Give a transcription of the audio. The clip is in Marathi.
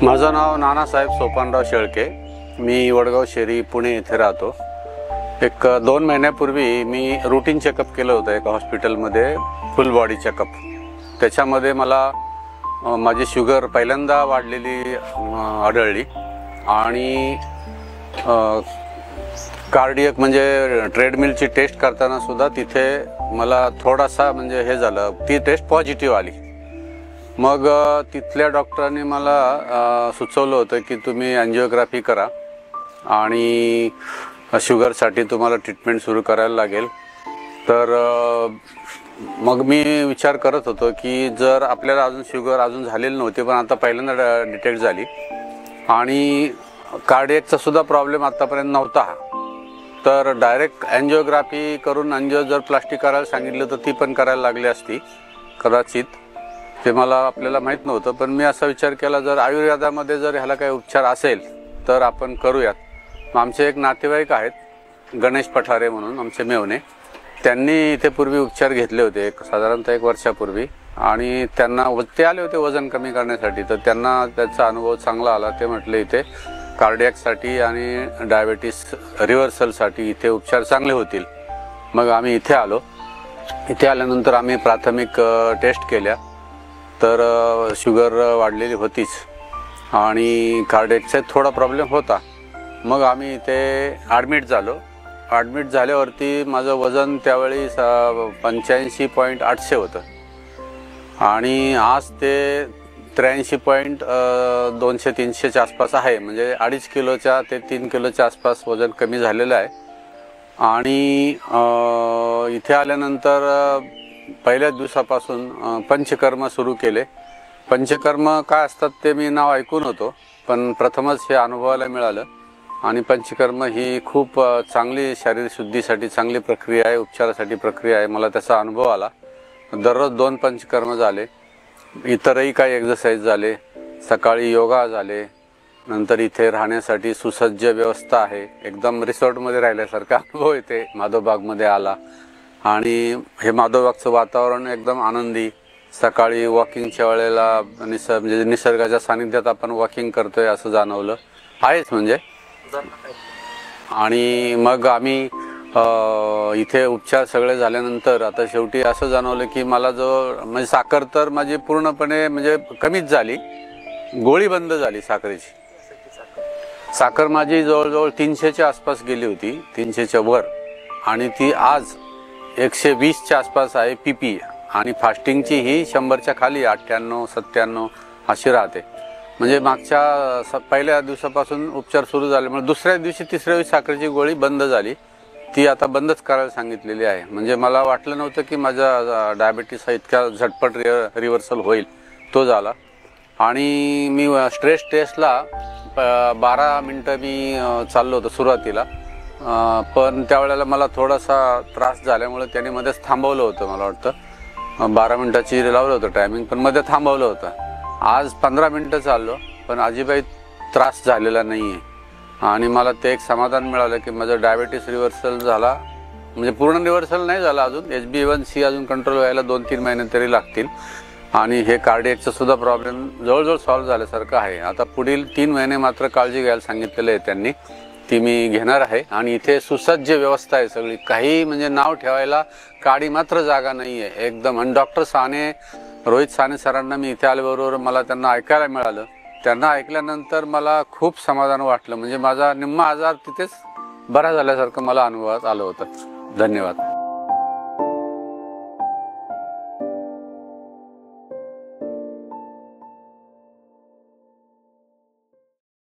माझं नाव नानासाहेब सोपानराव शेळके। मी वडगाव शेरी पुणे येथे राहतो। एक 2 महिन्यापूर्वी मी रूटीन चेकअप केलं होतं एका हॉस्पिटलमध्ये, फुल बॉडी चेकअप। त्याच्यामध्ये मला माझी शुगर पहिल्यांदा वाढलेली आढळली आणि कार्डियक म्हणजे ट्रेडमिलची टेस्ट करताना सुद्धा तिथे मला थोडासा म्हणजे हे झालं, ती टेस्ट पॉझिटिव्ह आली। मग तिथल्या डॉक्टरांनी मला सुचवलं होतं की तुम्ही एंजिओग्राफी करा आणि शुगरसाठी तुम्हाला ट्रीटमेंट सुरू करायला लागेल। तर मग मी विचार करत होतो की जर आपल्याला अजून शुगर अजून झालेली नव्हती, पण आता पहिल्यांदा डिटेक्ट झाली आणि कार्डियकचा सुद्धा प्रॉब्लेम आतापर्यंत नव्हता, तर डायरेक्ट एंजिओग्राफी करून एंजिओप्लास्टी करायला सांगितलं तर ती पण करायला लागली असती कदाचित, ते मला आपल्याला माहीत नव्हतं। पण मी असा विचार केला, जर आयुर्वेदामध्ये जर ह्याला काही उपचार असेल तर आपण करूयात। आमचे एक नातेवाईक आहेत गणेश पठारे म्हणून, आमचे मेवणे, त्यांनी इथे पूर्वी उपचार घेतले होते साधारणतः 1 वर्षापूर्वी, आणि त्यांना ते आले होते वजन कमी करण्यासाठी, तर त्यांना त्याचा अनुभव चांगला आला। ते म्हटले इथे कार्डियकसाठी आणि डायबिटीस रिव्हर्सलसाठी इथे उपचार चांगले होतील। मग आम्ही इथे आलो। इथे आल्यानंतर आम्ही प्राथमिक टेस्ट केल्या, तर शुगर वाढलेली होतीच आणि कार्डियकचा थोडा प्रॉब्लेम होता। मग आम्ही इथे ॲडमिट झालो। ॲडमिट झाल्यावरती माझं वजन त्यावेळी 85.800 होतं आणि आज ते 83.200-300च्या आसपास आहे। म्हणजे 2.5 किलोच्या ते 3 किलोच्या आसपास वजन कमी झालेलं आहे। आणि इथे आल्यानंतर पहिल्याच दिवसापासून पंचकर्म सुरू केले। पंचकर्म काय असतात ते मी नाव ऐकून होतो, पण प्रथमच हे अनुभवायला मिळालं। आणि पंचकर्म ही खूप चांगली शारीरिक शुद्धीसाठी चांगली प्रक्रिया आहे, उपचारासाठी प्रक्रिया आहे। मला त्याचा अनुभव आला। दररोज 2 पंचकर्म झाले, इतरही काही एक्सरसाइज झाले, सकाळी योगा झाले, नंतर इथे राहण्यासाठी सुसज्ज व्यवस्था आहे, एकदम रिसॉर्टमध्ये राहिल्यासारखा अनुभव इथे माधवबागमध्ये आला। आणि हे माधवबागचं वातावरण एकदम आनंदी, सकाळी वॉकिंगच्या वेळेला म्हणजे निसर्गाच्या सानिध्यात आपण वॉकिंग करतोय असं जाणवलं आहेच म्हणजे। आणि मग आम्ही इथे उपचार सगळे झाल्यानंतर आता शेवटी असं जाणवलं की मला म्हणजे साखर तर माझी पूर्णपणे म्हणजे कमीच झाली, गोळी बंद झाली साखरेची। साखर माझी जवळजवळ 300च्या आसपास गेली होती, 300च्या वर, आणि ती आज 120च्या आसपास आहे पीपी। आणि फास्टिंगची ही 100च्या खाली 98-97 अशी राहते। म्हणजे मागच्या पहिल्या दिवसापासून उपचार सुरू झाल्यामुळे दुसऱ्या दिवशी तिसऱ्या दिवशी साखरेची गोळी बंद झाली, ती आता बंदच करायला सांगितलेली आहे। म्हणजे मला वाटलं नव्हतं की माझा डायबिटीस हा इतक्या झटपट रिव्हर्सल होईल, तो झाला। आणि मी स्ट्रेस टेस्टला 12 मिनटं मी चाललो होतो सुरुवातीला, पण त्यावेळेला मला थोडासा त्रास झाल्यामुळे त्याने मध्येच थांबवलं होतं। मला वाटतं 12 मिनटाची लावलं होतं टायमिंग, पण मध्ये थांबवलं होतं। आज 15 मिनटं चाललो, पण अजिबात त्रास झालेला नाही आहे। आणि मला ते एक समाधान मिळालं की माझं डायबिटीस रिव्हर्सल झाला, म्हणजे पूर्ण रिव्हर्सल नाही झाला अजून, HbA1c अजून कंट्रोल व्हायला 2-3 महिने तरी लागतील। आणि हे कार्डियकचा सुद्धा प्रॉब्लेम जवळजवळ सॉल्व्ह झाल्यासारखं आहे। आता पुढील 3 महिने मात्र काळजी घ्यायला सांगितलेलं आहे त्यांनी, ती मी घेणार आहे। आणि इथे सुसज्ज व्यवस्था आहे सगळी, काही म्हणजे नाव ठेवायला काडी मात्र जागा नाही आहे एकदम। आणि डॉक्टर साने, रोहित साने सरांना मी इथे आल्याबरोबर मला त्यांना ऐकायला मिळालं। त्यांना ऐकल्यानंतर मला खूप समाधान वाटलं, म्हणजे माझा निम्मा आजार तिथेच बरा झाल्यासारखं मला अनुभवात आलं होतं। धन्यवाद।